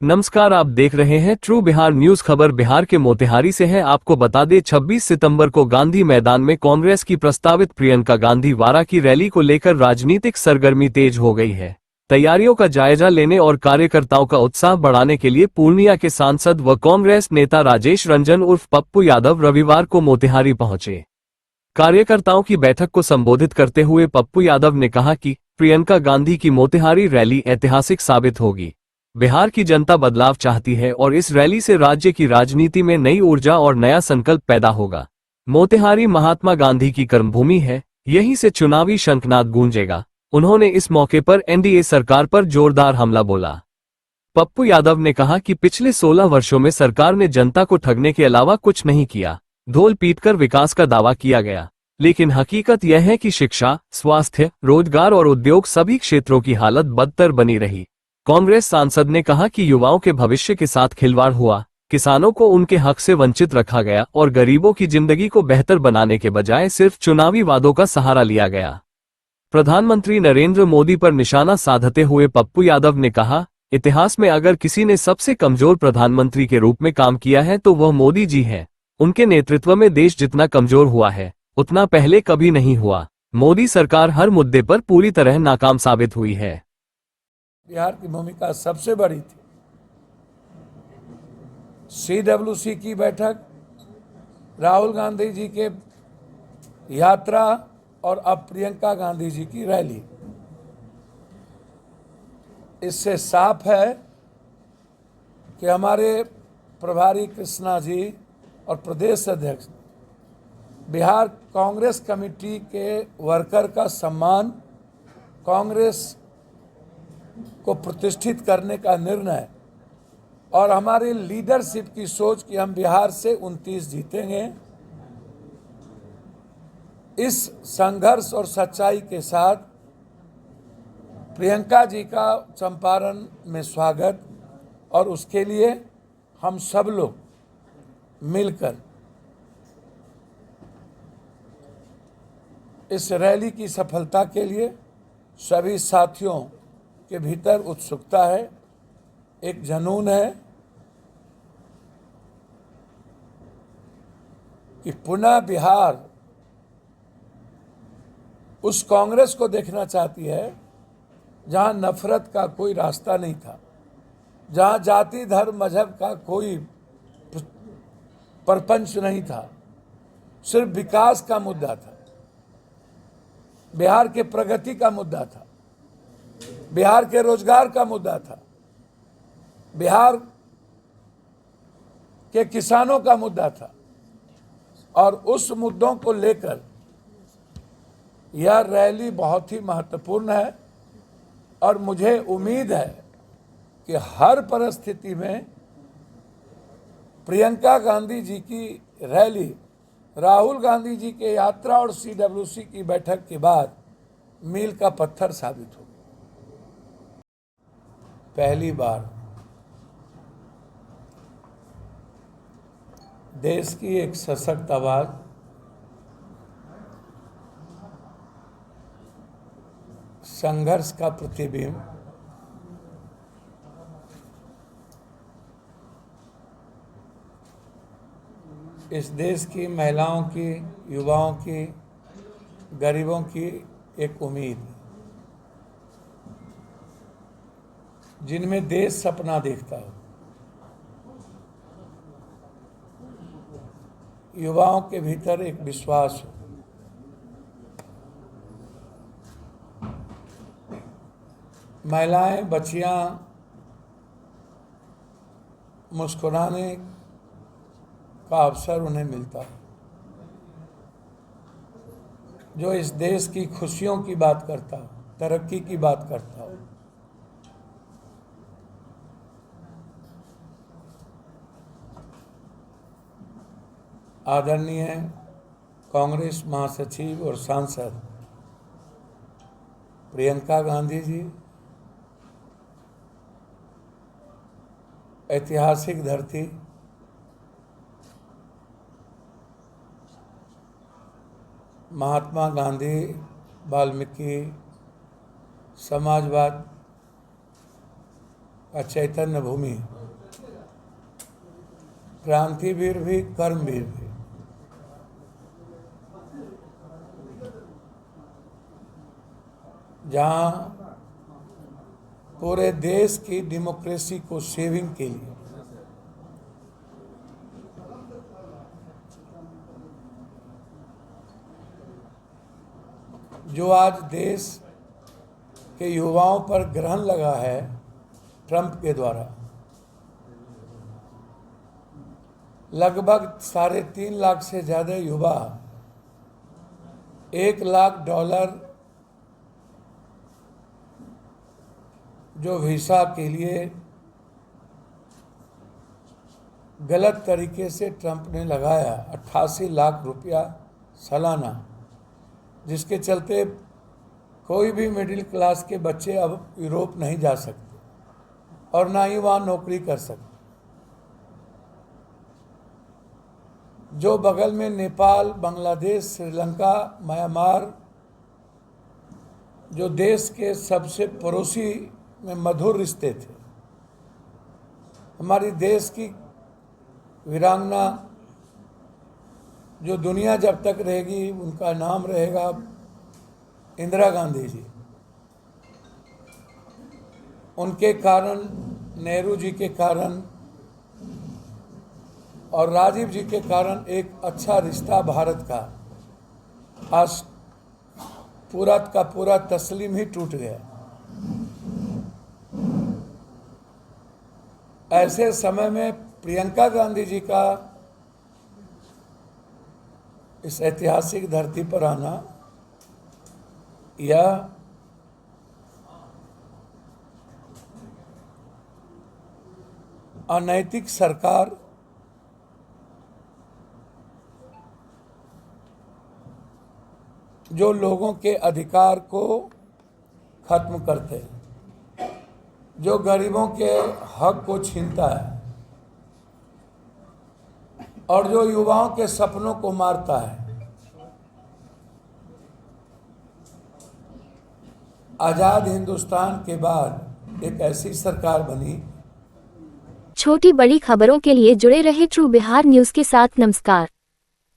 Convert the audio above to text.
नमस्कार, आप देख रहे हैं ट्रू बिहार न्यूज। खबर बिहार के मोतिहारी से है। आपको बता दें 26 सितंबर को गांधी मैदान में कांग्रेस की प्रस्तावित प्रियंका गांधी वारा की रैली को लेकर राजनीतिक सरगर्मी तेज हो गई है। तैयारियों का जायजा लेने और कार्यकर्ताओं का उत्साह बढ़ाने के लिए पूर्णिया के सांसद व कांग्रेस नेता राजेश रंजन उर्फ पप्पू यादव रविवार को मोतिहारी पहुंचे। कार्यकर्ताओं की बैठक को संबोधित करते हुए पप्पू यादव ने कहा कि प्रियंका गांधी की मोतिहारी रैली ऐतिहासिक साबित होगी। बिहार की जनता बदलाव चाहती है और इस रैली से राज्य की राजनीति में नई ऊर्जा और नया संकल्प पैदा होगा। मोतिहारी महात्मा गांधी की कर्मभूमि है, यहीं से चुनावी शंखनाद गूंजेगा। उन्होंने इस मौके पर एनडीए सरकार पर जोरदार हमला बोला। पप्पू यादव ने कहा कि पिछले 16 वर्षों में सरकार ने जनता को ठगने के अलावा कुछ नहीं किया। ढोल पीटकर विकास का दावा किया गया, लेकिन हकीकत यह है कि शिक्षा, स्वास्थ्य, रोजगार और उद्योग सभी क्षेत्रों की हालत बदतर बनी रही। कांग्रेस सांसद ने कहा कि युवाओं के भविष्य के साथ खिलवाड़ हुआ, किसानों को उनके हक से वंचित रखा गया और गरीबों की जिंदगी को बेहतर बनाने के बजाय सिर्फ चुनावी वादों का सहारा लिया गया। प्रधानमंत्री नरेंद्र मोदी पर निशाना साधते हुए पप्पू यादव ने कहा, इतिहास में अगर किसी ने सबसे कमजोर प्रधानमंत्री के रूप में काम किया है तो वह मोदी जी हैं। उनके नेतृत्व में देश जितना कमजोर हुआ है उतना पहले कभी नहीं हुआ। मोदी सरकार हर मुद्दे पर पूरी तरह नाकाम साबित हुई है। बिहार की भूमिका सबसे बड़ी थी। CWC की बैठक, राहुल गांधी जी के यात्रा और अब प्रियंका गांधी जी की रैली। इससे साफ है कि हमारे प्रभारी कृष्णा जी और प्रदेश अध्यक्ष बिहार कांग्रेस कमेटी के वर्कर का सम्मान, कांग्रेस को प्रतिष्ठित करने का निर्णय और हमारी लीडरशिप की सोच कि हम बिहार से 29 जीतेंगे, इस संघर्ष और सच्चाई के साथ प्रियंका जी का चंपारण में स्वागत और उसके लिए हम सब लोग मिलकर इस रैली की सफलता के लिए सभी साथियों के भीतर उत्सुकता है, एक जुनून है कि पुनः बिहार उस कांग्रेस को देखना चाहती है जहां नफरत का कोई रास्ता नहीं था, जहां जाति धर्म मजहब का कोई परपंच नहीं था, सिर्फ विकास का मुद्दा था, बिहार के प्रगति का मुद्दा था, बिहार के रोजगार का मुद्दा था, बिहार के किसानों का मुद्दा था। और उस मुद्दों को लेकर यह रैली बहुत ही महत्वपूर्ण है और मुझे उम्मीद है कि हर परिस्थिति में प्रियंका गांधी जी की रैली राहुल गांधी जी के यात्रा और CWC की बैठक के बाद मील का पत्थर साबित होगी। पहली बार देश की एक सशक्त आवाज संघर्ष का प्रतिबिंब इस देश की महिलाओं की, युवाओं की, गरीबों की एक उम्मीद, जिनमें देश सपना देखता हो, युवाओं के भीतर एक विश्वास हो, महिलाएं, बच्चियां मुस्कुराने का अवसर उन्हें मिलता है, जो इस देश की खुशियों की बात करता हो, तरक्की की बात करता हो। आदरणीय कांग्रेस महासचिव और सांसद प्रियंका गांधी जी ऐतिहासिक धरती, महात्मा गांधी, वाल्मीकि, समाजवाद का चैतन्य भूमि, क्रांतिवीर भी कर्मवीर भी। जहां पूरे देश की डेमोक्रेसी को सेविंग के लिए जो आज देश के युवाओं पर ग्रहण लगा है ट्रंप के द्वारा, लगभग $3.5 लाख से ज़्यादा युवा $1 लाख जो वीसा के लिए गलत तरीके से ट्रंप ने लगाया, 88 लाख रुपया सालाना, जिसके चलते कोई भी मिडिल क्लास के बच्चे अब यूरोप नहीं जा सकते और ना ही वहाँ नौकरी कर सकते। जो बगल में नेपाल, बांग्लादेश, श्रीलंका, म्यांमार, जो देश के सबसे पड़ोसी में मधुर रिश्ते थे, हमारी देश की वीरांगना जो दुनिया जब तक रहेगी उनका नाम रहेगा इंदिरा गांधी जी। उनके कारण, नेहरू जी के कारण और राजीव जी के कारण एक अच्छा रिश्ता भारत का आज पूरा का पूरा तस्लीम ही टूट गया। ऐसे समय में प्रियंका गांधी जी का इस ऐतिहासिक धरती पर आना, यह अनैतिक सरकार जो लोगों के अधिकार को खत्म करते हैं, जो गरीबों के हक को छीनता है और जो युवाओं के सपनों को मारता है। आजाद हिंदुस्तान के बाद एक ऐसी सरकार बनी। छोटी बड़ी खबरों के लिए जुड़े रहे ट्रू बिहार न्यूज के साथ। नमस्कार।